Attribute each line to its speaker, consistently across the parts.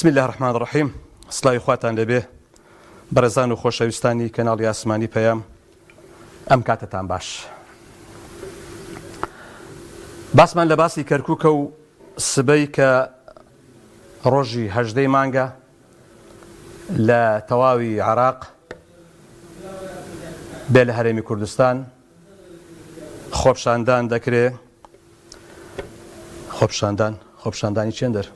Speaker 1: بسم الله الرحمن الرحيم. سڵاوی خواتان لەبێ بەڕێزان و خۆشەویستانی کەناڵی ئاسمانی پەیام، ئەم کاتتان باش. باسمان لە باسی کەرکووکە و سبەی کە ڕۆژی 18 مانگە لە تەواوی عێراق بێ لە هەرێمی کوردستان خۆپشاندان دەکرێت. خۆپشاندانی چێندەر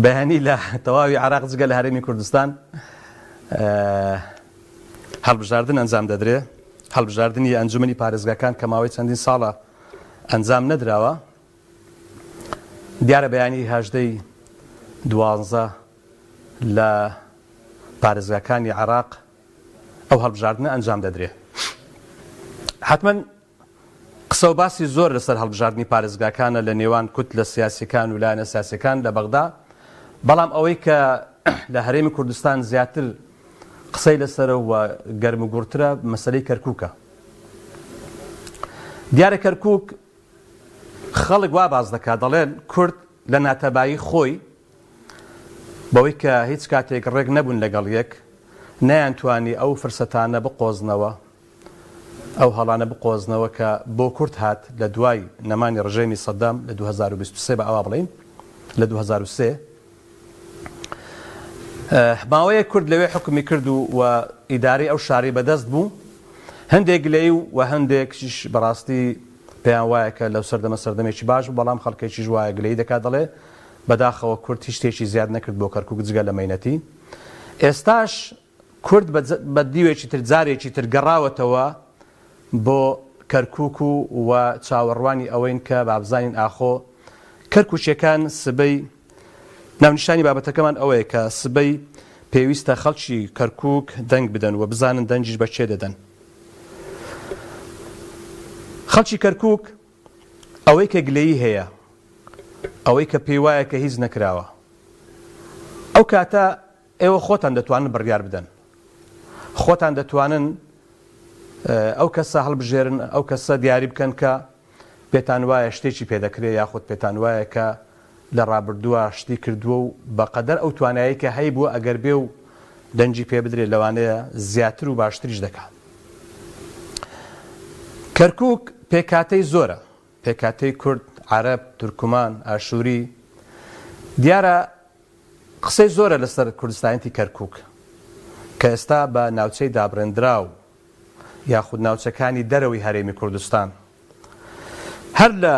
Speaker 1: بەیانی لە تەواوی عێراق جگە لە هەرێمی کوردستان هەڵبژاردن ئەنجام دەدرێت. هەڵبژاردننی ئەنجومەنی پارێزگاکان کە ماوەی چەندین ساڵە ئەنجام نەدراوە. دیارە بەیانی 18 12 لە پارێزگاکانی عێراق ئەو هەڵبژاردنە ئەنجام دەدرێت. حتمما قسە و باسی زۆر لەسەر هەڵبژاردننی پارێزگاکانە لە نێوان کوت لە سیاسیەکان و لایەنە سیاسیەکان لە بەغدا، بەڵام ئەوەی کە لە هەرێمی کوردستان زیاتر قسەی لەسەرە و گەرم و گورترە مەسەلەی کەرکووکە. دیارە کەرکووک خەڵک وا باز دەکات، دەڵێن کورد لە ناتەبایی خۆی بەوەی کە هیچ کاتێک ڕێک نەبوون لەگەڵ یەک نەیانتوانی ئەو فرسەتانە بقۆزنەوە، ئەو هەڵانە بقۆزنەوە کە بۆ کورد هات لە دوای نەمانی ڕژێمی سەدام لە 2023 بە ئەوا بڵین لە 2023 ماوەیە کورد لەوێ حکومی کرد و ئیداری ئەو شاری بەدەست بوو. هەندێک گلەی و هەندێکیش بەڕاستی پێیان وایە کە لەو سەردەمە سەردەمێکی باش بوو، بەڵام خەڵکێکیش وایە گلەی دەکات، دەڵێ بەداخەوە کورد هیچ شتێکی زیاد نەکرد بۆ کەرکووک جگە لە مەینەتی. ئێستاش کورد بە دیوێکی تر جارێکی تر گەڕاوەتەوە بۆ کەرکووک و چاوەڕوانی ئەوەین کە بابزانین ئاخۆ کەرکووچیەکان سبەی ناونیشانی بابەتەکەمان ئەوەیە کە سبەی پێویستە خەڵکی کەرکووک دەنگ بدەن و بزانن دەنجیش بەچێ دەدەن. خەڵکی کەرکووک ئەوەی کە گلەیی هەیە، ئەوەی کە پێی وایە کە هیچ نەکراوە، ئەو کاتە ئێوە خۆتان دەتوانن بڕیار بدەن، خۆتان دەتوانن ئەو کەسە هەڵبژێرن، ئەو کەسە دیاری بکەن کە پێتان وایە شتێکی پێدەکرێت یاخود پێتان وایە کە لە ڕابردووە شتی کردووە و بەقەدەر ئەو توانایی کە هەی بووە ئەگەر بێ و دەنجی پێ بدرێت لەوانەیە زیاتر و باشتریش دەکات. کەرکووک پێکاتەی زۆرە، پێکاتەی کورد، عەرەب، تورکمان، ئاشووری. دیارە قسەی زۆرە لەسەر کوردستانیەتی کەرکووک کە ئێستا بە ناوچەی دابڕێنراو یاخود ناوچەکانی دەرەوەی هەرێمی کوردستان هەر لە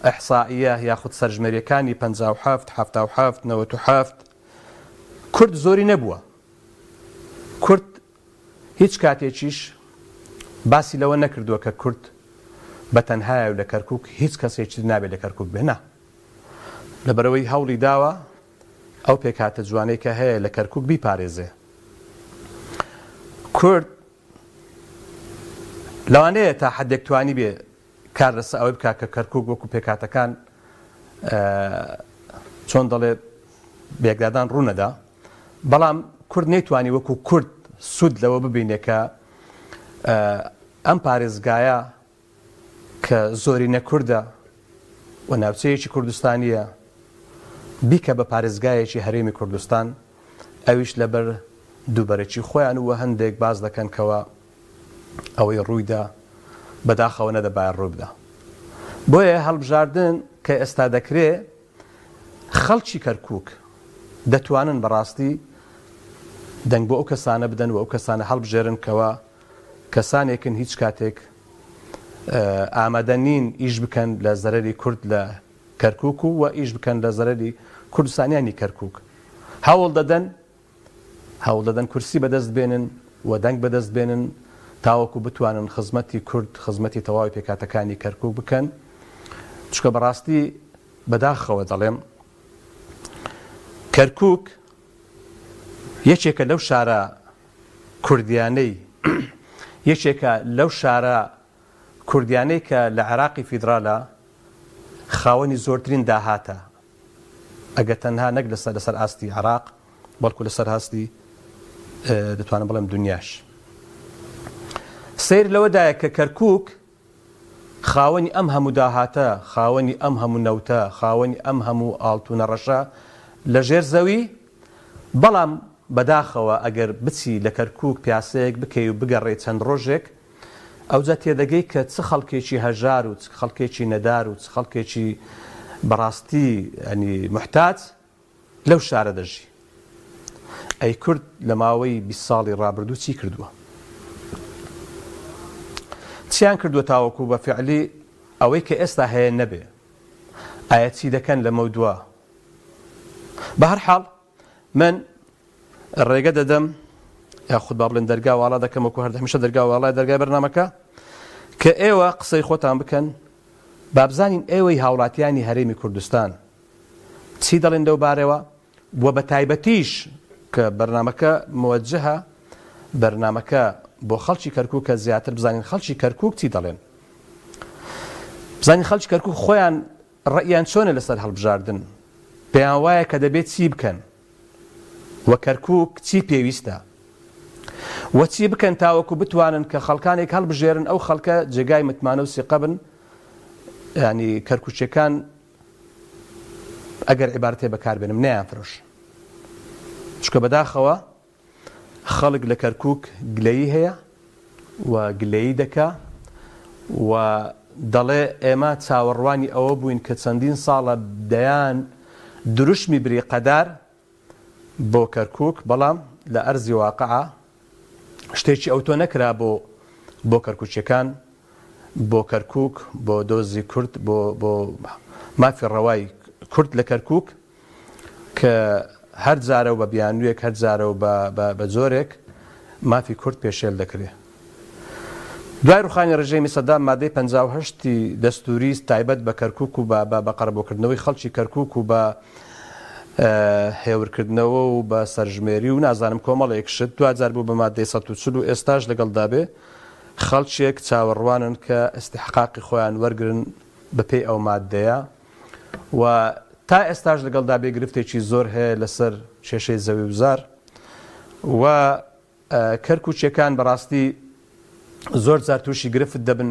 Speaker 1: ئەحسائیە یاخود سەرژمێریەکانی 57 77 97 کورد زۆری نەبووە. کورد هیچ کاتێکیش باسی لەوە نەکردووە کە کورد بەتەنهایە و لە کەرکووک هیچ کەسێکی نابێت لە کەرکووک بێنە، لەبەرەوەی هەوڵی داوە ئەو پێکاتە جوانەی کە هەیە لە کەرکووک بیپارێزێ. کورد لەوانەیە تا حەدێک توانی بێ کار لەسەر ئەوەی بکات کە کەرکووک وەکو پێکاتەکان چۆن دەڵێ بێگدادان ڕوونەدا، بەڵام کورد نەیتوانی وەکو کورد سوود لەوە ببینێ کە ئەم پارێزگایە کە زۆری نەکوردە و ناوچەیەکی کوردستانیە بیکە بە پارێزگایەکی هەرێمی کوردستان، ئەویش لەبەر دووبەرێکی خۆیان وە هەندێک باز دەکەن کەوە ئەوەی ڕوویدا بەداخەوە نەدەبایە ڕووی بدە. بۆیە هەڵبژاردن کە ئێستا دەکرێت خەڵکی کەرکووک دەتوانن بەڕاستی دەنگ بۆ ئەو کەسانە بدەن و ئەو کەسانە هەڵبژێرن کەوە کەسانێکن هیچ کاتێک ئامادە نین ئیش بکەن لە زەرەری کورد لە کەرکووک و ئیش بکەن لە زەرەری کوردستانیانی کەرکووک. هەوڵ دەدەن کورسی بەدەست بێنن و دەنگ بەدەست بێنن تاوەکو بتوانن خزمەتی کورد، خزمەتی تەواوی پێکاتەکانی کەرکووک بکەن. چونکە بەڕاستی بەداخەوە دەڵێم کەرکووک یەکێکە لەو شارە کوردیانەی یەکێکە لەو شارە کوردیانەی کە لە عێراقی فیدراالە خاوەنی زۆرترین داهاتە، ئەگە تەنها نەک لەسەر ئاستی عێراق بەڵکو لەسەر هاستی دەتوانم بڵێم دنیاش. سیر لەوەدایە کە کەرکووک خاوەنی ئەم هەموو داهاتە، خاوەنی ئەم هەموو نەوتە، خاوەنی ئەم هەموو ئاڵتونە ڕەشە لە ژێر زەوی بەڵام بەداخەوە ئەگەر بچی لە کەرکووک پیاسەیەک بکەی و بگەڕێ چەند ڕۆژێک ئەوجا تێدەگەی کە چ خەڵکێکی هەژار و چ خەڵکێکی نەدار و چ خەڵکێکی بەڕاستی ئەنی محتاج لەو شارە دەژی. ئەی کورد لە ماوەی 20 ساڵی ڕابردوو چی کردووە؟ چیان کردووە تاوەکو بە فعلی ئەوەی کە ئێستا هەیە نەبێ؟ ئایا چی دەکەن لە مەودووە؟ بە هەر حاڵ من ڕێگە دەدەم یاخود با بڵێن دەرگا واڵا دەکەم وەکو هەمیشە دەرگا واڵای دەرگای بەرنامەکە کە ئێوە قسەی خۆتان بکەن با بزانین ئێوەی هاوڵاتیانی هەرێمی کوردستان چی دەڵێن لەو بارەوە و بە تایبەتیش کە بەرنامەکە موجهە بەرنامەکە بۆ خەڵکی کەرکووک کە زیاتر بزانین خەڵکی کەرکووک چی دەڵێن، بزانین خەڵکی کەرکووک خۆیان ڕەئیان چۆنە لەسەر هەڵبژاردن، پێیان وایە کە دەبێت چی بکەن وە کەرکووک چی پێویستە وە چی بکەن تاوەکو بتوانن کە خەڵکانێک هەڵبژێرن ئەو خەڵکە جێگای متمانە و سیقە بن. ینی کەرکووچەکان ئەگەر عیبارەتێ بەکاربێنم نەیان فرۆش، چونکە بەداخەوە خەڵک لە کەرکووک گلەیی هەیە و گلەیی دەکا و دەڵێ ئێمە چاوەڕوانی ئەوە بووین کە چەندین ساڵە دەیان دروشمی بریقەدار بۆ کەرکووک، بەڵام لە ئەرزی واقعە شتێکی ئەوتۆ نەکرا بۆ کەرکووچەکان، بۆ کەرکووک، بۆ دۆزی کورد، بۆ مافی ڕەوای کورد لە کەرکووک کە هەر جارە و بە بیانوویەک هەر جارە و بە جۆرێک مافی کورد پێشێل دەکرێت. دوای ڕوخانی ڕژێمی سەدام مادەی 58 دەستوری تایبەت بە کەرکووک و بە قەرەبۆکردنەوەی خەڵکی کەرکووک و بە هێورکردنەوە و بە سەرژمێری و نازانم کۆمەڵێک شت دوجار بوو بە مادەی 140 و ئێستاش لەگەڵدابێ خەڵکێک چاوەڕوانن کە ئستحقاقی خۆیان وەرگرن بەپێی ئەو مادەیە و تا ئێستاش لەگەڵدابێ گرفتێکی زۆر هەیە لەسەر کێشەی زەوی وزار و کەرکووچەکان بەڕاستی زۆر جار تووشی گرفت دەبن.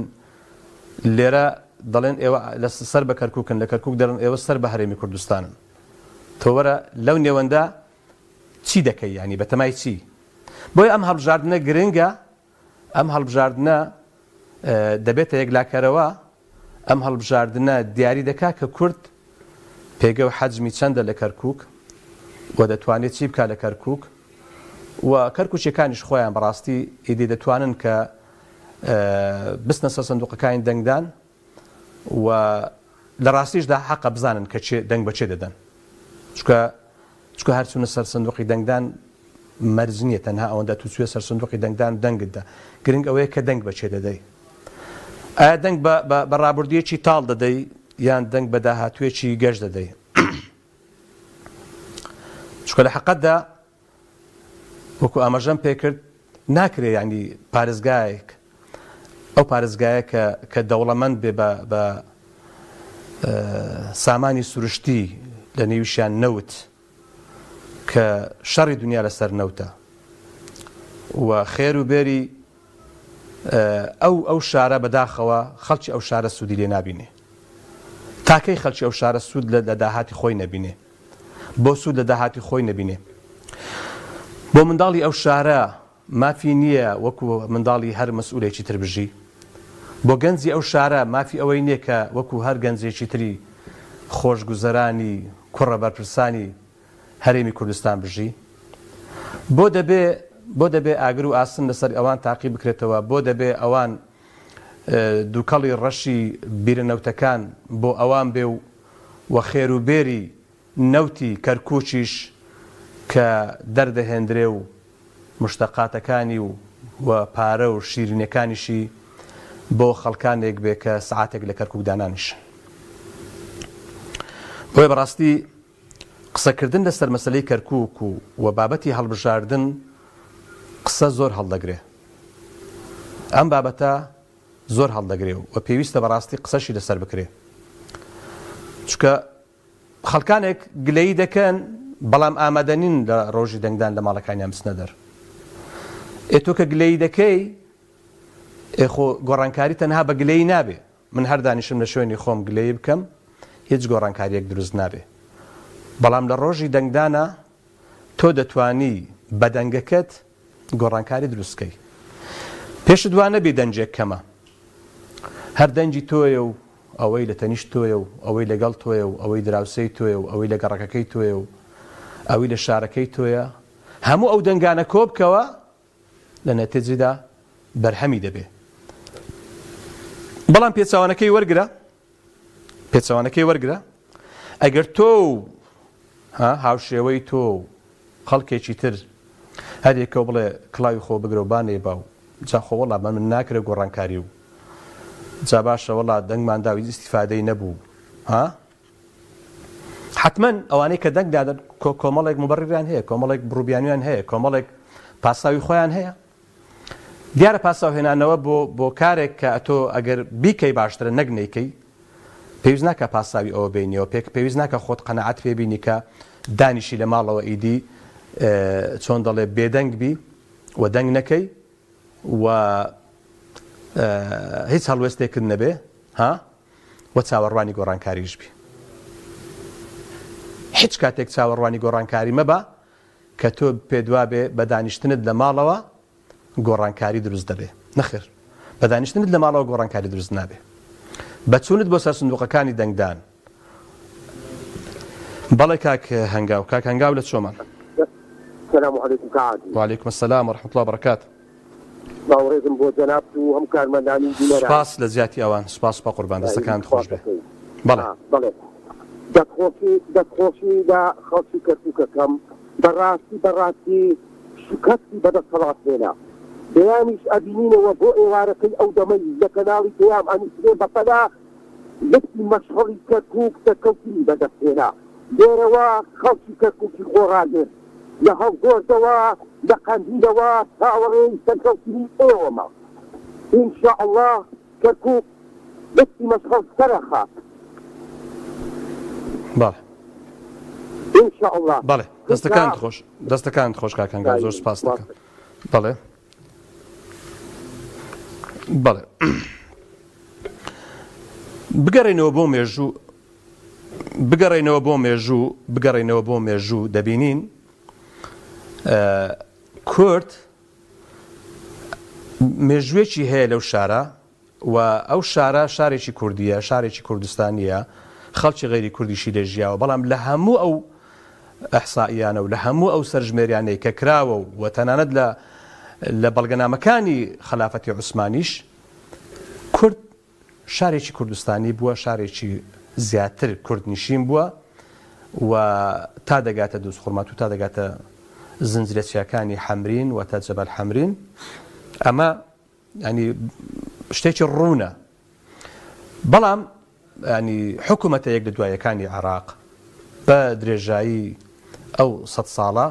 Speaker 1: لێرە دەڵێن ئێوە لە سەر بە کەرکووکن، لە کەرکووک دەڵێن ئێوە سەر بە هەرێمی کوردستانن. تۆ وەرە لەو نێوەندا چی دەکەی؟ ینی بەتەمای چی؟ بۆی ئەم هەڵبژاردنە گرنگە، ئەم هەڵبژاردنە دەبێتە یەکلاکەرەوە، ئەم هەڵبژاردنە دیاری دەکا کە کورد پێگە و حەجمی چەندە لە کەرکووک و دەتوانێت چی بکات لە کەرکووک و کەرکووچەکانیش خۆیان بەڕاستی ئیدی دەتوانن کە بستنە سەر سندوقەکانی دەنگدان و لە ڕاستیشدا حەقە بزانن کە دەنگ بەچێ دەدەن، چکە هەرچوونە سەر سندوقی دەنگدان مەرج نییە تەنها ئەوەندە تووچێ سەر سندوقی دەنگدان دەنگتدا، گرنگ ئەوەیە کە دەنگ بەچێ دەدەی. ئایا دەنگ بە ڕابردوویەکی تاڵ دەدەی یان دەنگ بە داهاتوێکی گەشت دەدەی؟ چکە لە حەقەتدا وەکو ئاماژەم پێکرد ناکرێ ینی پارێزگایەک ئەو پارێزگایە کە دەوڵەمەند بێ بە سامانی سروشتی لە نێویشیان نەوت کە شەڕی دنیا لەسەر نەوتە و خێر و بێری ئەو شارە بەداخەوە خەڵکی ئەو شارە سوودی لێ نابینێ، تاکەی خەڵکی ئەو شارە سوود لە داهاتی خۆی نەبینێ، بۆ سوود لە داهاتی خۆی نەبینێ. بۆ منداڵی ئەو شارە مافی نییە وەکو منداڵی هەر مەسئولێکی تر بژی، بۆ گەنجی ئەو شارە مافی ئەوەی نییە کە وەکو هەر گەنجێکی تری خۆشگوزەرانی کوڕە بەرپرسانی هەرێمی کوردستان بژی. بۆ دەبێ ئاگر و ئاسن لەسەر ئەوان تاقی بکرێتەوە، بۆ دەبێ ئەوان دووکەڵی ڕەشی بیرەنەوتەکان بۆ ئەوان بێ و خێر و بێری نەوتی کەرکووچیش کە دەردەهێنرێ و مشتەقاتەکانی و پارە و شیرینەکانیشی بۆ خەڵکانێک بێ کە سعاتێک لە کەرکووک دانانیش. بۆیە بەڕاستی قسەکردن لەسەر مەسەلەی کەرکووک و بابەتی هەڵبژاردن قسە زۆر هەڵدەگرێ، ئەم بابەتە زۆر هەڵدەگرێ و پێویستە بەڕاستی قسەشی لەسەر بکرێ، چکە خەڵکانێک گلەیی دەکەن بەڵام ئامادەنین لە ڕۆژی دەنگدان لە ماڵەکانیان بچنە دەر. تۆ کە گلەیی دەکەی خۆ گۆڕانکاری تەنها بە گلەیی نابێ، من هەر دانیشم لە شوێنی خۆم گلەیی بکەم هیچ گۆڕانکاریەک دروست نابێ، بەڵام لە ڕۆژی دەنگدانە تۆ دەتوانی بە دەنگەکەت گۆڕانکاری دروستکەی. پێشت وان نەبێ دەنجێک کەمە، هەر دەنجی تۆیە و ئەوەی لە تەنیشت تۆیە و ئەوەی لەگەڵ تۆیە و ئەوەی دراوسەی تۆیە و ئەوەی لە گەڕەکەکەی تۆیە و ئەوەی لە شارەکەی تۆیە، هەموو ئەو دەنگانە کۆبکەوە لە نەتیجەدا بەرهەمی دەبێ. بەڵام پێچەوانەکەی وەرگرە ئەگەر تۆ هاوشێوەی تۆ خەڵکێکی تر هەرێکەوە بڵێ کڵاوی خۆ بگرە و بانێ باو جا خۆ وەڵا من ناکرێ گۆڕانکاری و جا باشە وەڵا دەنگمان داوی ئیستیفادەی نەبوو حتمەن ئەوانەی کە دەنگ دادن کۆمەڵێک مبەڕیریان هەیە، کۆمەڵێک بڕووبیانیان هەیە، کۆمەڵێک پاساوی خۆیان هەیە. دیارە پاساوهێنانەوە بۆ کارێک کە ئەتۆ ئەگەر بیکەی باشترە نەک نەیکەی پێویست ناکە پاساوی ئەوە بینیەوە، پێویست ناکە خۆت قەنەعەت پێبینی کە دانیشی لە ماڵەوە ئیدی چۆن دەڵێ بێدەنگ بی و دەنگ نەکەی و هیچ هەڵوێستێکرد نەبێ وە چاوەڕوانی گۆڕانکاریش بی. هیچ کاتێک چاوەڕوانی گۆڕانکاری مەبە کە تۆ پێدوا بێ بە دانیشتنت لە ماڵەوە گۆڕانکاری دروست دەبێ. نەخێر، بە دانیشتنت لە ماڵەوە گۆڕانکاری دروست نابێ، بەچوونت بۆ سەر سندوقەکانی دەنگدان. بەڵێ کاک هەنگاو لە چۆمان؟
Speaker 2: السلام عليكم كعادي.
Speaker 1: وعليكم السلام ورحمة الله وبركاته.
Speaker 2: باوڕێزم بۆ جەناب و هەم کارمەندانی دیلەرە.
Speaker 1: سپاس لە زیاتی ئەوان، سپاس بە قوربان، دەستەکانت خۆش بێ. بەڵێ
Speaker 2: دەستخۆشی لە خەڵکی کەرکووکەکەم بەڕاستی شکستی بەدەسەڵات هێنا. بەیانیش ئەبینینەوە بۆ ئێوارەکەی ئەو دەمەی لە کەناڵی پێیان ئەنیسرێ بەپەلا لەکی مەشغەڵی کەرکووک دەکەوتی بەدەستهێنا. لێرەوە خەڵکی کەرکووکی خۆڕاگرت لە هەڵگۆردەوە لە قەندیلەوە تاوەڕێی سەرکەوتنی ئێوەمە. ئینشاءالله کەرکووک لەکی مەشغەڵ سەرەخات.
Speaker 1: بەڵێ
Speaker 2: ئینشاءالله.
Speaker 1: بەڵێ دەستەکانت خۆش کاک هەنگاو، زۆر سپاس دەکەم. بەڵێ بگەڕێنەوە بۆ مێژوو دەبینین کورد مێژوێکی هەیە لەو شارە و ئەو شارە شارێکی کوردیە، شارێکی کوردستانیە، خەڵکی غەیری کوردیشی لێژیاوە. بەڵام لە هەموو ئەو ئەحسائیانە و لە هەموو ئەو سەرژمێریانەی کە کراوە و تەنانەت لە بەڵگەنامەکانی خلافەتی عوسمانیش کورد شارێکی کوردستانی بووە، شارێکی زیاتر کورد نشین بووە و تا دەگاتە دۆستخورمات و تا دەگاتە زنجیرەچیەکانی حەمرین و تا جەبەل حەمرین. ئەمە ینی شتێکی ڕوونە. بەڵام ینی حکوومەتە یەک لە دوایەکانی عێراق بە درێژایی ئەو 100 ساڵە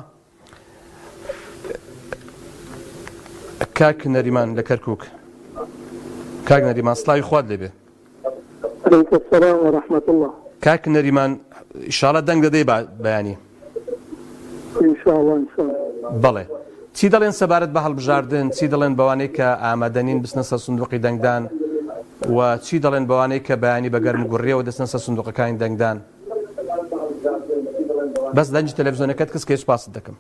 Speaker 1: کاک نەریمان لە کەرکووک، کاک نەریمان سڵاوی خوات لێبێ.
Speaker 2: عليكم السلام ورحمة الله.
Speaker 1: کاک نەریمان ئیشاڵە دەنگ دەدەی بەیانی؟
Speaker 2: إن شاء الله إن شاء الله.
Speaker 1: بەڵێ چی دەڵێن سەبارەت بە هەڵبژاردن، چی دەڵێن بەوانەی کە ئامادەنین بستنە سەر سندوقی دەنگدان و چی دەڵێن بەوانەی کە بەیانی بە گەرم گوڕیەوە دەستنە سەر سندوقەکانی دەنگدان؟ بەس دەنجی تەلەڤیزۆنەکەت کەس کە سوپاست دەکەم.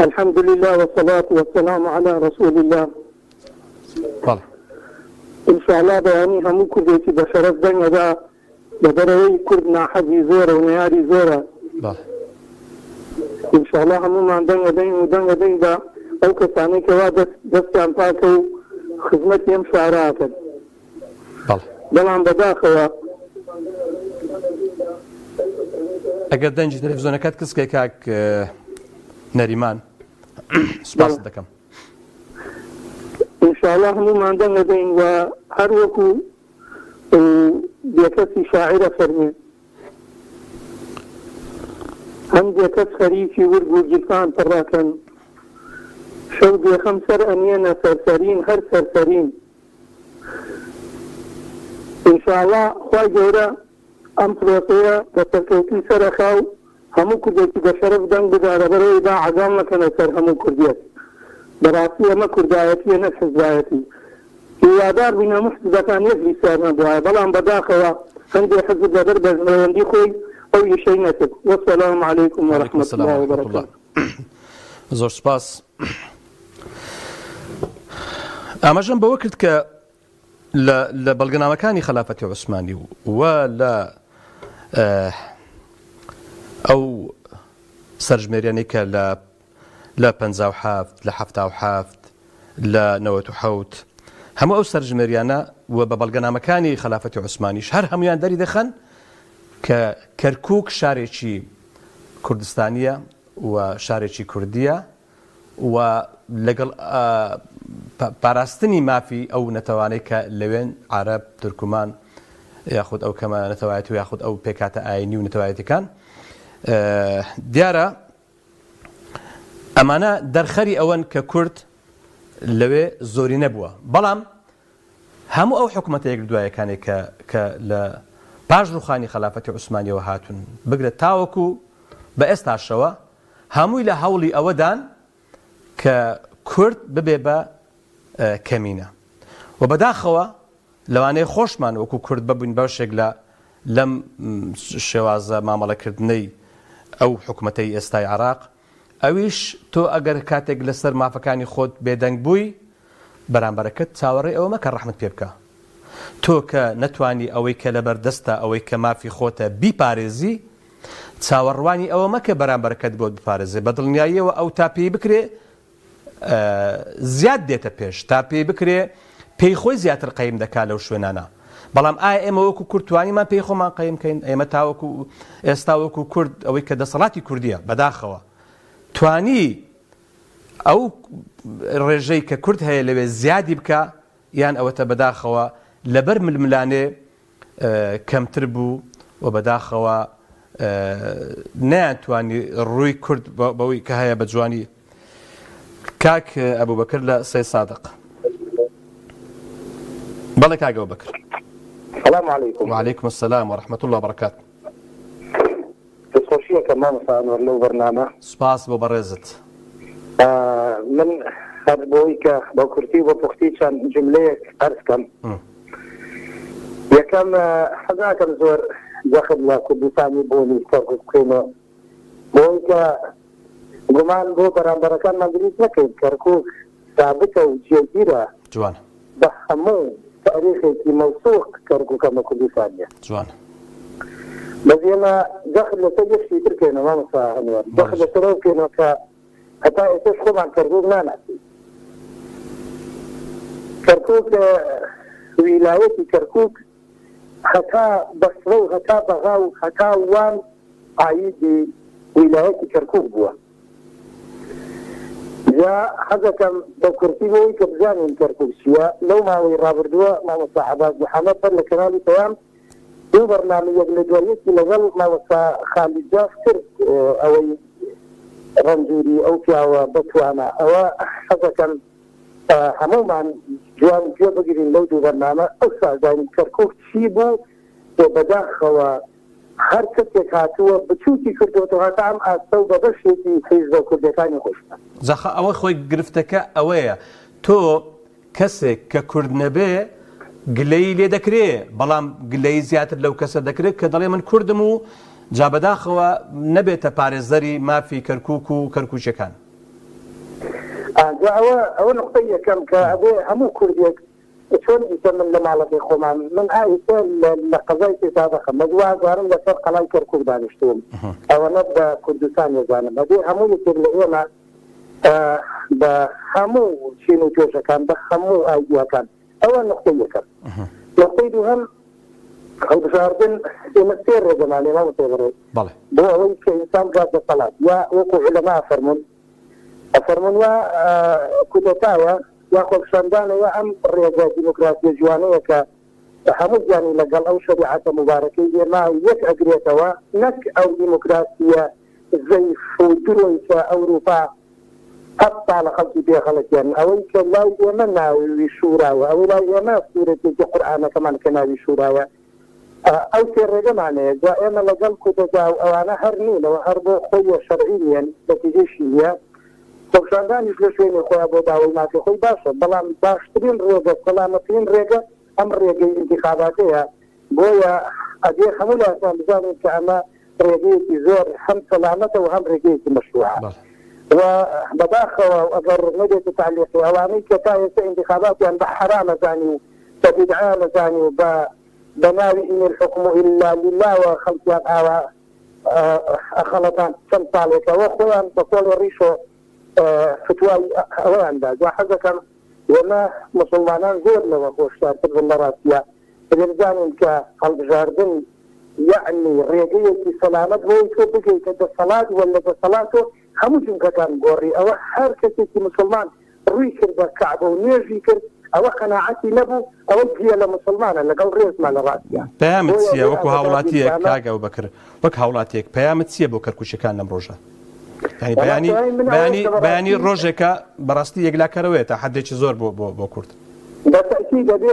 Speaker 2: الحمد لله والصلاة والسلام على رسول الله.
Speaker 1: بەڵێ
Speaker 2: إن شاء الله بياني همو كرديتي بشرف دنيا دا لبروي كردنا حزي زورة ونياري زورة.
Speaker 1: بەڵێ
Speaker 2: إن شاء الله همو ما دنيا دنيا دا أو كساني كوا دستان فاكو خدمت يم شعرات.
Speaker 1: بەڵێ
Speaker 2: بلان بداخوا
Speaker 1: ئەگەر دەنجی تەلەڤیزۆنەکەت کەسکە کاک نەریمان سوپاس دەکەم.
Speaker 2: إن شاء الله همو ما دنيا وهر وكو بيكسي شاعرة فرمي هم بيكس خريفي ورقو جلفان تراكن شوقي خمسر أنينا سرسرين هر سرسرين. إن شاء الله خواهي جورا أم پرۆسەیە بە سەرکەوتی سەرەخاو هەموو کوردێکی بە شەرەف دەنگ بدارە بەرەوەی دا عەزام نەکەنە سەر هەموو کوردیەت. بەڕاستی ئەمە کوردایەتیە نەک حیزبایەتی. هیوادار بینە مفتزەکان یەک بیسیارمان بووایە بەڵام بەداخەوە هەندێک حزب لەبەر بەزمەوەندی خۆی ئەو یشەی نەکرد. وەسەلام عەلەیکم وەرەحمەتوڵڵاهی وبەرەکاتوه.
Speaker 1: زۆر سپاس. ئاماژەم بەوە کرد کە لە بەڵگەنامەکانی خلافەتی عوسمانی و لە ئەو سەرژمێریانەی کە لە 57 لە 77 لە 97 هەموو ئەو سەرژمێریانە و بە بەڵگەنامەکانی خلافەتی عوسمانیش هەر هەمویان دەری دەخەن کە کەرکووک شارێکی کوردستانیە و شارێکی کوردیە و لەگەڵ پاراستنی مافی ئەو نەتەوانەی کە لەوێن عەرەب تورکمان یاخود ئەو کەمە نەتەوایەتی و یاخود ئەو پێکاتە ئاینی و نەتەوایەتیەکان دیارە ئەمانە دەرخەری ئەوەن کە کورد لەوێ زۆری نەبووە. بەڵام هەموو ئەو حکومەتە یەکردوایەکانی کە لە پاش ڕوخانی خلافەتی عوسمانیەوە هاتون بگرێت تاوەکو بە ئێستاشەوە هەمووی لە هەوڵی ئەوەدان کە کورد ببێ بە کەمینە و بەداخەوە لەوانەیە خۆشمان وەکو کورد ببووین بەشێک لەم شێوازە مامەڵەکردنەی ئەو حکومەتەی ئێستای عێراق. ئەویش تۆ ئەگەر کاتێک لەسەر مافەکانی خۆت بێدەنگ بووی بەرامبەرەکەت چاوەڕێ ئەوە مەکە ڕەحمت پێ بکە. تۆ کە نەتوانی ئەوەی کە لەبەردەستە ئەوەی کە مافی خۆتە بیپارێزی چاوەڕوانی ئەوە مەکە بەرامبەرەکەت بۆ بپارێزێ بە دڵنیاییەوە ئەو تا پێی بکرێ زیاد دێتە پێش تا پێی بکرێ پێی خۆی زیاتر قەیم دەکا لەو شوێنانە. بەڵام ئایا ئێمە وەکو کورد توانیمان پێی خۆمان قەیم بکەین؟ ئێمە تاوەکو ئێستا وەکو کورد ئەوەی کە دەسەڵاتی کوردیە بەداخەوە توانی ئەو ڕێژەی کە کورد هەیە لەوێ زیادی بکە یان ئەوەتە بەداخەوە لەبەر ململانێ کەمتر بوو و بەداخەوە نەیانتوانی ڕووی کورد بەوەی کە هەیە بە جوانی. کاک ئەبوبەکر لە سەی سادق. بەڵێ کاک ئەبوبەکر.
Speaker 2: السلام عليكم.
Speaker 1: وعليكم السلام ورحمة الله وبركاته.
Speaker 2: دەستخۆشیەکە مامەسانوەر لەو بەرنامە.
Speaker 1: سپاس بۆ بەڕێزت.
Speaker 2: من هەر بۆی کە بە کورتی بۆ پوختی چەند جملەیەک عەرز کەم. یەکەم حەزاکەم زۆر جەخت لە کوردستانی بۆنی فەرق بکەینەوە بۆی کە گومان بۆ بەرامبەرەکانمان دروست نەکەین. کەرکووک ثابتە و جێگیرە
Speaker 1: جوانە
Speaker 2: بە هەموو تاریخێکی مەوسوق کەرکووکەمە کوردستانیە.
Speaker 1: جوانە
Speaker 2: بەس ئێمە دەخل لەسەر یەکشی تر بکەینەوە مامۆستا هەنوەر دەخل لەسەرەوە بکەینەوە کە هەتا ئێستاش خۆمان کەرکووک ناناسین. کەرکووک ویلایەتی کەرکووک هەتا بەسرە و هەتا بەغا و هەتا وان عایدی ویلایەتی کەرکووک بووە. جا حەزەکەم بە کورتی بۆی کە بزانین کەرکووک چییە. لەو ماوەی ڕابردووە مامۆستا عەباس محەممەد بەر لە کەناڵی پەیام دوو بەرنامەیەک لە دواییەکی لەگەڵ مامۆستا خالید جاف کرد ئەوەی ڕەنجوری ئەو پیاوە بتوانە. ئەوە حەزەکەم هەمومان جوان گوێ بگرین لەو دوو بەرنامە ئەو سازانی کەرکووک چی بوو و بەداخەوە هەر کەسێک هاتووە بچووکی کردوەوە هەتا ئەم ئاستە و بە بەشێکی حیزبە کوردەکانی خۆشتە.
Speaker 1: زەخە ئەوە خۆی گرفتەکە ئەوەیە تۆ کەسێک کە کورد نەبێ گلەی لێ دەکرێ بەڵام گلەی زیاتر لەو کەسە دەکرێت کە دەڵێ من کوردم و جا بەداخەوە نەبێتە پارێزەری مافی کەرکووک و کەرکووچەکان.
Speaker 2: ئەوە نقطەی یەکەم کە ئەبێ هەموو کوردێک چۆن ئیتە من لە ماڵەکەی خۆمان من ئایتە لە قەزای پێداخەم مە دوازارم لەسەر قەڵای کەرکووک دانیشتوم ئەوە نەت بە کوردستان نێزانم بەبێ هەموو یەکێک لە ئێمە بە هەموو چین و توێژەکان بە هەموو ئایدیەکان. ئەوە نقطەی یەکەم. نقطەی دووهەم هەڵبژاردن ئێمە سێ ڕێگەمانێ مامۆستا بەڕێز بۆ ئەوەی کە ئینسان گات دەسەڵات یا وەکو عولەما ئەفەرمون وا کودەتاوە یا خۆپیشاندانەوە ئەم ڕێگە دیموکراسیە جوانەیە کە هەموو گیانی لەگەڵ ئەو شەریعەتە مبارەکەی ئێمە یەک ئەگرێتەوە نەک ئەو دیموکراسیە زەیف و درۆی کە ئەوروپا هەفتا لە خەڵکی پێخەڵەتیان ئەوەی کە لای ئێمە ناوی شوراوە ئەوەی لای ئێمە سوورەتێکی قورئانەکەمان کە ناوی شوراوە ئەو سێ ڕێگەمانەیە. جا ئێمە لەگەڵ کودەتا و ئەوانە هەر نینەوە هەر بۆ خۆی شەرعی نیەن نەتیجەیشی نییە خۆشاندانیش لە شوێنی خۆیان بۆ داوای مافی خۆی باشە بەڵام باشترین ڕێگە سەلامەترین ڕێگە ئەم ڕێگەی انتخاباتەیە بۆیە ئەبێ هەموو لایەکان بزانین کە ئەمە ڕێگەیەکی زۆر هەم سەلامەتە و هەم ڕێگەیەکی مەشروعە و بەداخەوە ئەگەر نەبێتە تعلیقی ئەوانەی کە تا ئێستا انتخاباتیان بە حرام ئەزانی و بە بیدعا ئەزانی و بە ناوی ئین الحکم إلا لله و خەڵکیان ئاوا ئەخەڵەتان چەند ساڵێکەوە خۆیان بە کۆڵی ڕیش و فتوای ئەوەیاندا جا حەزەکەم وەمە مسلمانان زۆر لەوە خۆشتارتر بن لە ڕاستیە بزانین کە هەڵبژاردن یعنی ڕێگەیەکی سەلامەت بۆی تۆ بگەیتە دەسەڵات وەلا دەسەڵات و هەموو جونکەکان گۆڕی ئەوە هەر کەسێکی مسلمان ڕووی کرد بە کەعبە و نوێژی کرد ئەوە قەناعەتی نەبوو ئەوە گیە لە مسلمانە لەگەڵ ڕێزمان لە ڕاستیە
Speaker 1: پەیامت چییە وەکو هاوڵاتیەک کاگە و بەکر وەک هاوڵاتێک پەیامت چییە بۆ کەرکووچەکان لەم ڕۆژە بەیانی ڕۆژێکە بەڕاستی یەکلاکەرەوەیە تا حدێکی زۆر بۆ کورد
Speaker 2: بەتەکی دەبێ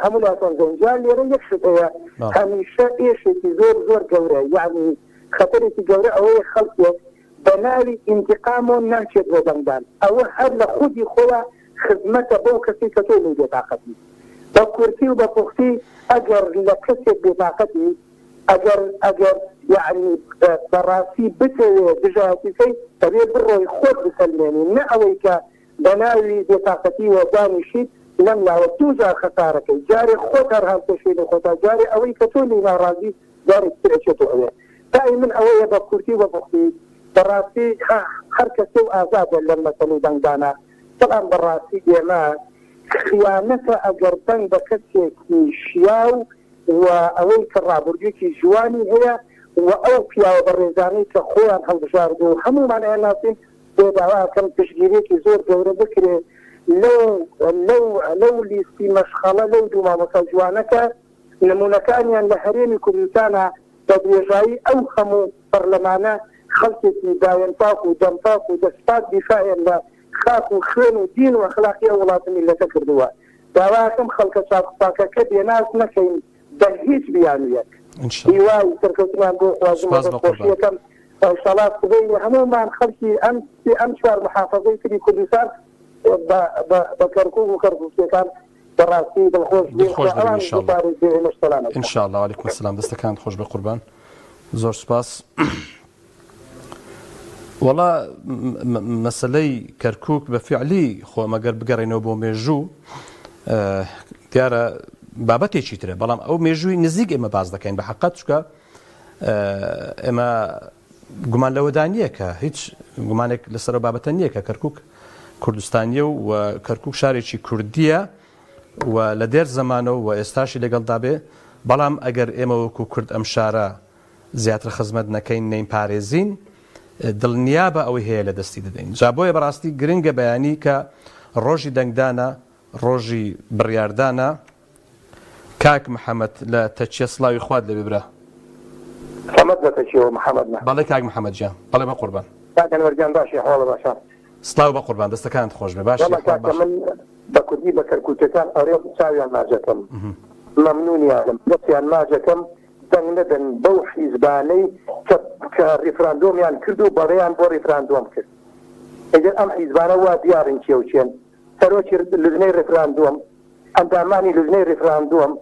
Speaker 2: هەموو لاتۆن زەنجال لێرە یەک شتەیە هەمیشە ئێشێکی زۆر گەورە یعنی خەتەرێکی گەورە ئەوەیە خەڵکێک بە ناوی ئینتقام و ناچێت بۆ دەنگدان ئەوە هەر لە خودی خۆیان خزمەتە بۆ کەسی کە تۆ بێتاقەتی بە کورتی و بە پوختی ئەگەر لە کەسێک بێتاقەتی ئەگەر یعنی بەڕاستی بتەوێت دژایەتیکەی دەبێت بڕۆی خۆت بسەلمێنی نە ئەوەی کە بە ناوی بێتاقەتی و دانیشیت لەم لاوە دووجار خەسارەکەی جارێ خۆت هەر هەڵکەشێنی خۆتا جارێ ئەوەی کە تۆ لێ ناڕازی جارێک ترێچێتەوە ئەوێ دای من ئەوەیە بە کورتی و بە پوختی بەڕاستی هەر کەسێ و ئازادە لەم مەسەلەی دەنگدانە بەڵام بەڕاستی ئێمە خیانەتە ئەگەر دەنگ بە کەسێکی شیاو و ئەوەی کە ڕابردوویەکی جوانی هەیە و ئەو پیاوە بە ڕێزانەی کە خۆیان هەڵبژاردو و هەمومان ئێناسین بۆ داواکەم پشتگیرێکی زۆر گەورە بکرێت لەو لیستی مەشخەڵە لەو دوو مامۆستا جوانەکە نمونونەکانیان لە هەرێمی کوردستانە بە درێژایی ئەو هەموو پەرلەمانە خەڵکێکی داوێنپاک و دەمپاک و دەستپاک دیفاعیان لە خاک و خوێن و دین و ئەخلاقی ئەو وڵاتە میلەتە کردووە داواکەم خەڵکە چاکپاکەکە بێناز نەکەین بە هیچ بیانویەک هیوای سەرکەوتنیان بۆ خوازمخۆشیەکەم ئەوشەڵات سبەی هەمومان خەڵکی ئەم چوار محافەزەی تری کوردستان بە کەرکووک و کەرکووکیەکان بەڕاستی دڵخۆش
Speaker 1: ان شاء الله وعليكم السلام دەستەکان خۆش بە قوربان زۆر سپاس وەڵا مەسەلەی کەرکووک بە فیعلی خۆ مەگەر بگەڕێنەوە بۆ مێژوو دیارە بابەتێکی ترە بەڵام ئەو مێژووی نزیک ئێمە باز دەکەین بە حەقەت چکە ئێمە گومان لەوەدا نییە کە هیچ گومانێک لەسەر بابەتە نییە کە کەرکووک کوردستانیە و کەرکووک شارێکی کوردیە و لە دێر زەمانە و ئێستاشی لەگەڵدا بێ بەڵام ئەگەر ئێمە وەکو کورد ئەم شارە زیاتر خزمەت نەکەین نەین پارێزین دڵنیا بە ئەوەی هەیە لە دەستی دەدەین جا بۆیە بەڕاستی گرنگە بەیانی کە ڕۆژی دەنگدانە ڕۆژی بڕیاردانە کاک محەممەد لە تەچیە سڵاوی خوارد لە ببرە بەڵێ کاک محەممەد جیان بەڵێ بە قوربان سڵاو بە قوربان دەستەکانت خۆش بێ باش
Speaker 2: من بە کوردی بە کەرکووتەکان ئەڕێ چاویان ماجەکەم مەمنونیانم دەستیان ماجەکەم دەنگ نەدەن بەو حیزبانەی کە ڕیفراندۆمیان کرد و بەڕێیان بۆ ڕیفراندۆم کرد ئەگەر ئەم حیزبانە وا دیارن کێوچێن سەرۆکی لژنەی ڕیفراندۆم ئەندامانی لژنەی ڕیفراندۆم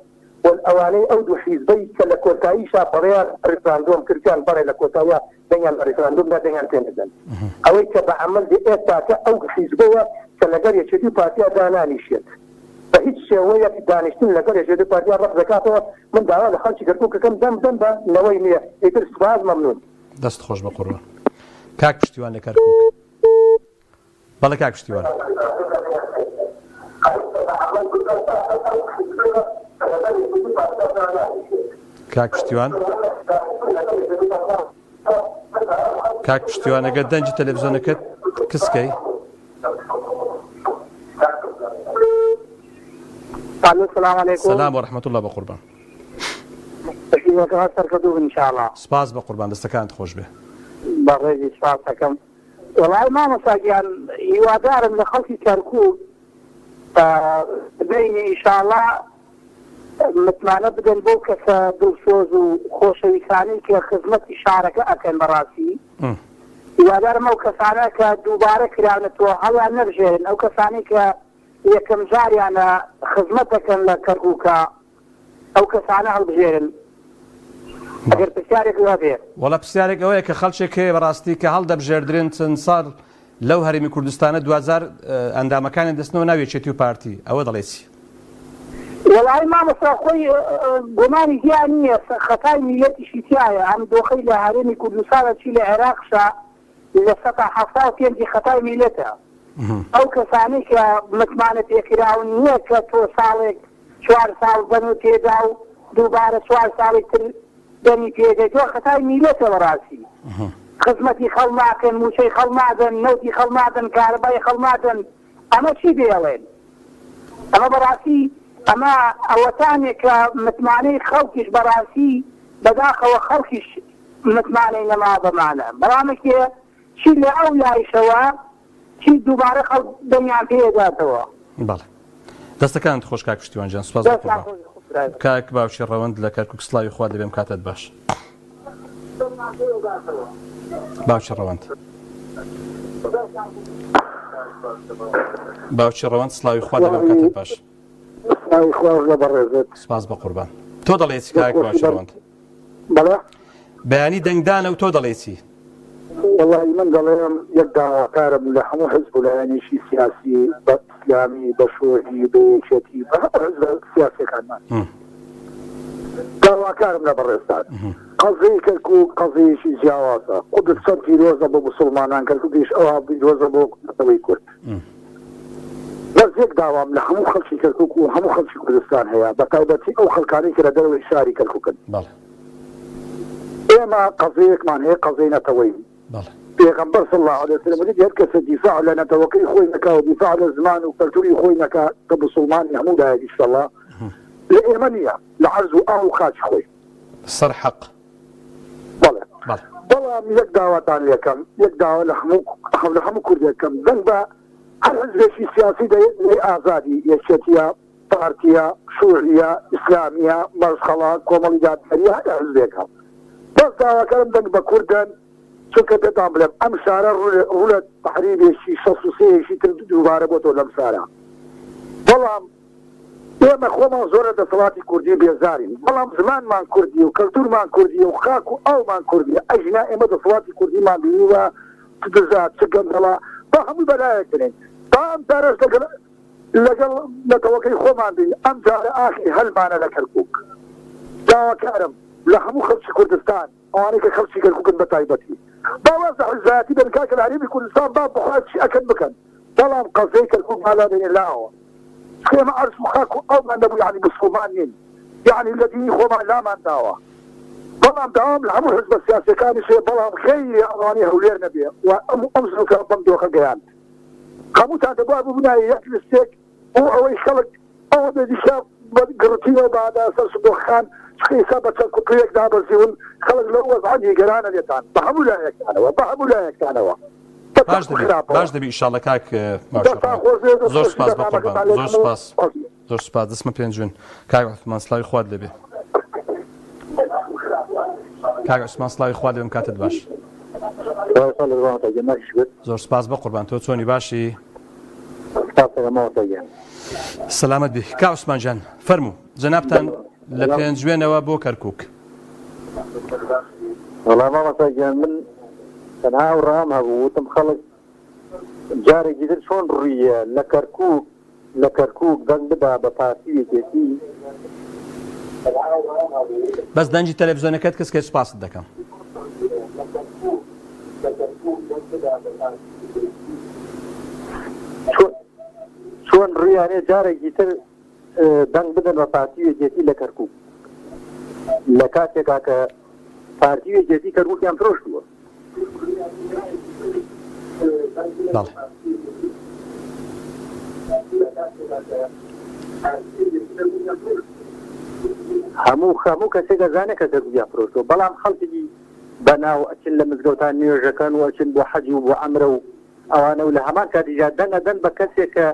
Speaker 2: ئەوانەی ئەو دوو حیزبەی کە لە کۆتاییشا بەڕێیان ڕیفراندۆم کردیان بەڕێ لە کۆتاییە دەنگیان بە ڕیفراندۆمدا دەنگیان پێ نەدەن ئەوەی کە بە عەمەل ئێستاکە ئەو حیزبەوە کە لەگەڵ یەکێتی پارتیا دانانیشێت بە هیچ شێوەیەک دانیشتن لەگەڵ یەکێتی پارتیا ڕەت دەکاتەوە من داوا لە خەڵکی کەرکووکەکەم دەم بە لەوەی نییە ئیتر سوپاس مەمنون
Speaker 1: دەست خۆش بە قوربان کاک پشتیوان لە کەرکووک بەڵێ کاک پشتیوان کاک پشتیوان ئەگەر دەنجی تەلەڤیزۆنەکەت کسکەی سلام وەرەحمەتوڵڵا الله بە قوربان سپاس بە قوربان دەستەکانت خۆش بێ
Speaker 2: بەڕێزی سپاس دەکەم وەڵای مامۆستاگیان هیوادارم لە خەڵکی کەرکووک بینی ئینشاءڵڵا متمانە بدەن بۆ کەسە دڵسۆز و خۆشەویستانەی کە خزمەتی شارەکە ئەکەن بەڕاستی یادارم ئەو کەسانە کە دووبارە کراونەتەوە هەڵیان نەبژێرن ئەو کەسانی کە یەکەم جاریانە خزمەت دەکەن لە کەرکووکە ئەو کەسانە هەڵبژێرن ئەگەر پرسیارێک وابێ
Speaker 1: وەڵا پرسیارێک ئەوەیە کە خەڵکێک هەیە بەڕاستی کە هەڵدەبژێردرێن چەند ساڵ لەو هەرێمی کوردستانە 2000 ئەندامەکانی دەستنەوە ناوی یەکێتی و پارتی ئەوە دەڵێ چی؟
Speaker 2: وەڵای مامۆستا خۆی گومانی دیان نییە خەتای میلەتیشی تایە ئەم دۆخەی لە هەرێمی کوردستانە چی لە عێراقشە لە 1970 خەتای میلەتە ئەو کەسانی کە متمانە پێکراون نییە کە تۆ ساڵێک 4 ساڵ بەن و تێدا و دووبارە 4 ساڵی تر دەمی پێدەی تۆ خەتای میلەتە بەڕاستی خزمەتی خەڵ ناکەن موچەی خەڵ نادەن نەوتی خەڵ نادەن کارەبای خەڵ نادەن ئەمە چی دێڵێن ئەمە بەڕاستی ئەمە ئەوەتانێک کە متمانەی خەڵکیش بەڕاستی بەداخەوە خەڵکیش متمانەی نەما بەمانە بەڵامێکێ چی لە ئەو لایشەوە چی دووبارە خەڵک دەمیان پێداتەوە
Speaker 1: بەڵێ دەستەکانت خۆش کاک پشتیوانجان سوپاس کاک باوکی ڕەوەند لە کەرکووک سڵاوی خوا دەبێم کاتت باش باوکی ڕەوەند باوکی ڕەوەند سڵاوی خوا دەبێم کاتت باش سپاس بە قوربان تۆ دەڵێ چی کاک باوکی ڕەوەند بەیانی دەنگدانە و تۆ دەڵێ چی
Speaker 2: والله من دەڵێم یەک داواکارم لە هەموو حزب و لایەنێکی سیاسی بە ئیسلامی بە شۆژی بە یەکێتی بە هەموو حزب سیاسیەکانمان داواکارم لە بەڕێستان قەزەی کەرکووک قەزەیەکی جیاوازە قودس چەند پیرۆزە بۆ موسڵمانان کەرکووکیش ئەوە پیرۆزە بۆ نەتەوەی کورد بەس یەک داوام لە هەموو خەڵکی کەرکووک و هەموو خەڵکی کوردستان هەیە بە تایبەتی ئەو خەڵکانەی کە لە دەرەوەی شاری کەرکووکن ئێمە قەزەیەکمان هەیە قەزەی نەتەوەی پێغەمبەر صلی الله عليه وسلم هەر کەسە دیفاع لە نەتەوەکەی خۆی نەکا و دیفاع لە زمان و کەلتوری خۆی نەکا کە موسڵمانی هەموو لایەک ئینشاءالله لە ئێمە نییە لە عەرز و ئاو و خاچی خۆی
Speaker 1: سەر حەق
Speaker 2: بەڵام یەک داواتان لێکەم یەک داوا لە هەموو کوردێکەکەم دەنگ بە هەر حزبێکی سیاسی لێ ئازادی یەکێتیە پارتیە شوعیە ئیسلامیە مەرجخەڵا کۆمەڵی دادگەریە هەر حزبێکە بەس داواکەرم دەنگ بە کوردن چونکە پێتان بڵێم ئەم شارە ڕوولە تەحریبێکی 63 تر دووبارە بۆ تۆ لەم شارە بەڵام ئێمە خۆمان زۆرە دەسەڵاتی کوردی بێزارین بەڵام زمانمان کوردی و کەلتورمان کوردی و خاک و ئەومان کوردی ئەژنا ئێمە دەسەڵاتی کوردیمان بینیوە چ دزات چ گەندەڵا با هەمووی بەلایەکرێن تا ئەم جارەش لەگەڵ نەتەوەکەی خۆمان بین ئەم جارە ئاخری هەلمانە لە کەرکووک داواکارم لە هەموو خەڵکی کوردستان ئەوانەی کە خەڵکی کەرکووکن بە تایبەتی باوەزە حزبایەتی بن کاکە لە هەرێمی کوردستان با بخوای چی ئەکەن بکەن بەڵام قەزەی کەرکووک مالا بێنێ لاوە خێمە عەرز و خاک و ئەومان نەبوو یعنی مسڵمان نین یعنی لە دینی خۆمان لامان داوە بەڵام داوام لە هەموو حزبە سیاسیەکانی شێ بەڵام غەیری ئەوانەی هەولێر نەبێ و ئەم زلوکە بەم دۆخە گەیاند هەمووتان دەبوا ببوونایە یەک لستێک بۆ ئەوەی خەڵک ئەوە بێدیشا گڕتینەوە بادا سەر سودۆخان خیسا بە چەند کوتویەک دابەزیون خەڵک لەو وەزعانی گەرانە لێتان بە هەموو لایەکتانەوە
Speaker 1: باش دەبی ئینشاڵڵا کاک زۆر سپاس بە قوربان زۆر سپاس دەستمە پێنجوێن کاک عوسمان سڵاوی خوات لەبێ کاک عوسمان سڵاوی خوات لەبێم کاتت باش زۆر سپاس بە قوربان تۆ چۆنی باشی سەلامەت بێ کاک عوسمان جان فەرموو جەنابتان لە پێنجوێنەوە بۆ کەرکووک
Speaker 3: وەڵام مامۆستاگیان من تەنها و ڕام هەبوو وتم خەڵک جارێکی تر چۆن ڕوویە لە کەرکووک دەنگ بدا بە پارتی یەکێتی
Speaker 1: بەس دەنجی تەلەڤیزیۆنەکەت کەس کە سوپاست دەکەم
Speaker 3: چۆن ڕوویانێ جارێکی تر دەنگ بدەن بە پارتی یەکێتی لە کەرکووک لە کاتێکا کە پارتی یەکێتی کەرکووکیان فرۆشتووە هەموو کەسێک دەزانێت کە کەرکووکیان فرۆشتووە بەڵام خەڵکی بەناو ئەچن لە مزگەوتان نوێژەکەن و ئەچن بۆ حەج و بۆ عەمرە و ئەوانە و لە هەمان کاتیجا دەن بە کەسێک کە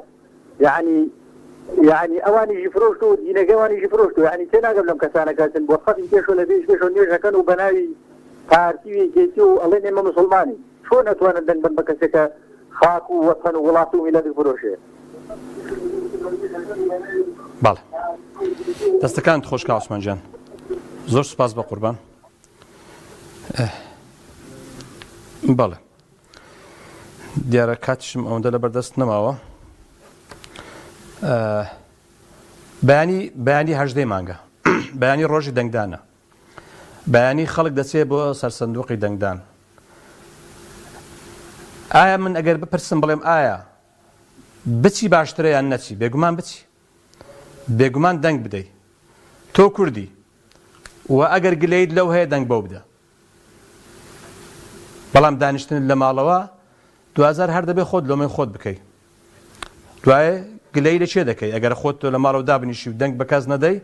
Speaker 3: یعنی ئەوانیژی فرۆشت و دینەکەوانیژی فرۆشت و یعنی تێناگەم لەم کەسانە کاتن بۆ خەڵکی پێشۆ لە بێژ و نوێژەکەن و بەناوی پارتی یەکێتی و ئەڵێن ئێمە موسڵمانی چۆن ئەتوانن دەنگ بن بە کەسێکە خاک و وەتەن و وڵات و میلەت بفرۆشێ.
Speaker 1: باڵێ دەستەکانت خۆش کا عوسمان جان، زۆر سوپاس بە قوربان. باڵێ دیارە کاتیشم ئەوەندە لەبەردەست نەماوە. بەیانی هەژدەی مانگە، بەیانی ڕۆژی دەنگدانە، بەیانی خەڵک دەچێت بۆ سەرسەندوقی دەنگدان. ئایا من ئەگەر بپرسم بڵێم ئایا بچی باشترە یان نەچی، بێگومان بچی، بێگومان دەنگ بدەیت. تۆ کوردی و ئەگەر گلەیت لەو هەیە دەنگ بەو بدە. بەڵام دانیشتن لە ماڵەوە دوازار هەر دەبێ خۆت لۆمەی خۆت بکەیت. دوایە گلەی لە چێ دەکەی؟ ئەگەر خۆت لە ماڵەوە دابنیشی و دەنگ بە کەس نەدەی،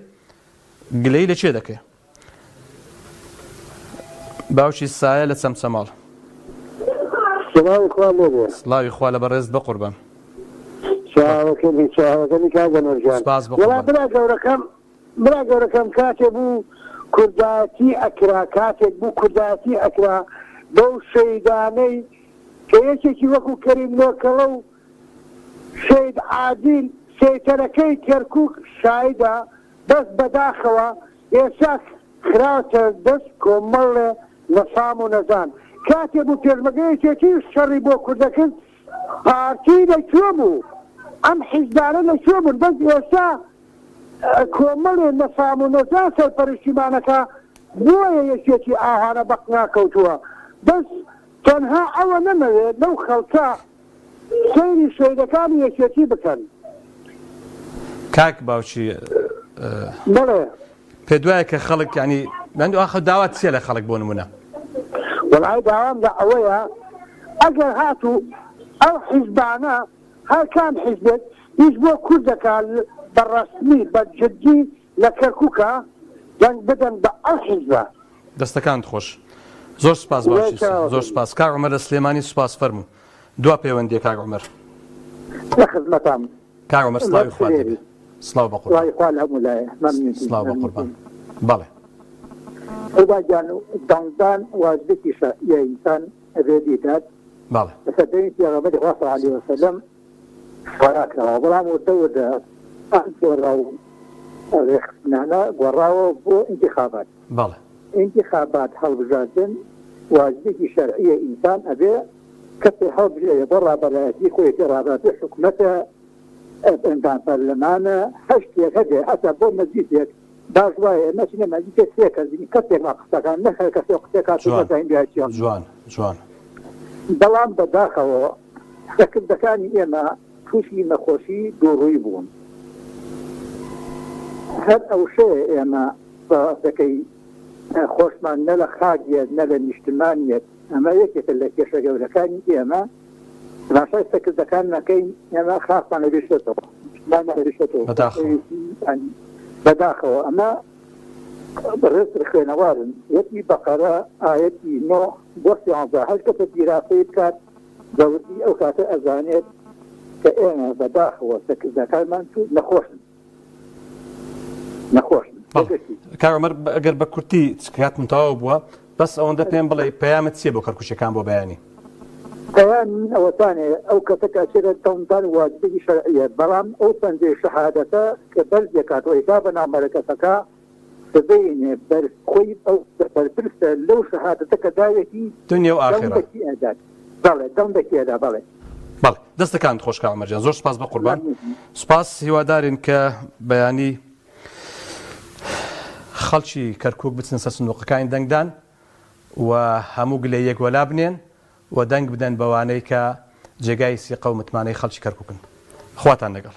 Speaker 1: گلەی لە چێ دەکەی؟ باوکی سایە لە چەمچەماڵ. سڵاوی خوا لە بەڕێز بە قوربان.
Speaker 2: برا گەورەکەم کاتێ بوو کورداتی ئەکرا، کاتێک بوو کورداتی ئەکرا بەو شەیدانەی کە یەکێکی وەکو کەریم لۆکەڵە و شەید عادیل سێتەرەکەی کەرکووک شایدا دەست بەداخەوە ئێستا خراوتە دەست کۆمەڵێ نەفام و نەزان. کاتێ بوو پێشمەگەیەکێکی شەڕی بۆ کوردەکرد پارتی لەکوێ بوو، ئەم حیزبانە لەکوێ بوون، بەس ئێستا کۆمەڵێ نەفام و نەزان سەرپەرشتیمانەکە بۆیە یەکێکی ئاهانە بەق ناکەوتووە. بەس تەنها ئەوە نەمەوێت لەو خەڵکە سەیری شەیدەکانی یەکێتی بکەن.
Speaker 1: کاک باوکی
Speaker 2: بڵێ
Speaker 1: پێ دوایە کە خەڵک ینی آخە داوات چیە لە خەڵک بۆ نمونە؟
Speaker 2: وەڵای داوام لە ئەوەیە ئەگەر هاتوو ئەو حیزبانە هەر کام حیزبێت هیچ بۆ کوردەکان بەڕەسمی بە جدی لە کەرکووکە دەنگ بدەن بە ئەو حیزبە.
Speaker 1: دەستەکانت خۆش، زۆر سپاس باوکی، زۆر سپاس. کاک عومەر لە سلێمانی سوپاس فەرموو. دوا پەیوەندیە کاک عومەر.
Speaker 2: لە خزمەتام
Speaker 1: کاک عومەر سڵاوی خوا دەبێت. سڵاو بە قوربان.
Speaker 2: سڵاو
Speaker 1: بە قوربان. بەڵێ
Speaker 2: قوربان دەنگدان واجبێکی شەرعیە ئینسان ئەبێت بیدات.
Speaker 1: بەڵێ
Speaker 2: بەسەردەمی پێغەمبەری خوا صلی الله علیه وسلم فراکەوە، بەڵام وردە گۆڕا و ڕێخستنانە گۆڕاوە بۆ انتخابات.
Speaker 1: بەڵێ
Speaker 2: انتخابات هەڵبژاردن واجبێکی شەرعیە ئینسان ئەبێ کەسێ هەڵبژێرێ بۆ ڕابەرایەتی خۆی پێ ڕابەتی حکومەتە ئەندان پەرلەمانە هەشتێک هەبێ هەتا بۆ مەجلیسێک باش وایە نەچینە مەجلیسێک سێ کەس کەسێک ما قسەکان نەخێ کەسێک قسێکات
Speaker 1: جوان جوان.
Speaker 2: بەڵام بەداخەوە سەکردەکانی ئێمە تووشی نەخۆشی دووڕووی بوون. هەر ئەو شەیە ئێمە بەکەی خۆشمان نە لە خاگێت نە لە نیشتمانیت، ئەمە یەکێکە لە کێشە گەورەکانی ئێمە. ماشای سەکردەکان نەکەین ئێمە خاستان لەبیشتەوە بەداخەوە. ئەمە ڕێز خوێنەوارن یەکی بەقەرە ئاەتی 9 بۆ 11 هەر کەسە پیراسەی بکات دەوردی ئەو کاتە ئەزانێت کە ئێمە بەداخەوە سەکردەکانمان نەخۆشن.
Speaker 1: کاک عومەر ئەگەر بە کورتی کات من تەواو بووە، بەس ئەوەندە پێم بڵێ پەیامت چییە بۆ خەڵکوشەکان بۆ بەیانی؟
Speaker 2: پەیام ئەوەتانێ ئەو کەسە کاتێرە دەنگدان واجبێکی شەرعیە، بەڵام ئەو پەنجەی شەهادەتە کە بەرزێک کاتەوەی تا بەنامبەرە کەسەکە ببینێ بەرخۆی ئەو بەرپرسە لەو شەهادەتە کە داوێتی
Speaker 1: دنیا و ئاخرە.
Speaker 2: بەڵێ دەنگێدا. بەڵێ
Speaker 1: بەڵێ دەستەکانت خۆش کاک عومەر جان، زۆر سپاس بە قوربان. سپاس هیوادارین کە بەیانی خەڵکی کەرکووک بچن سەر سندوقەکانی دەنگدان و هەموو گلەیەک وەلا بنێن و دەنگ بدەن بەوانەی کە جێگای سیقە و متمانەی خەڵکی کەرکووکن. خواتان لەگەڵ.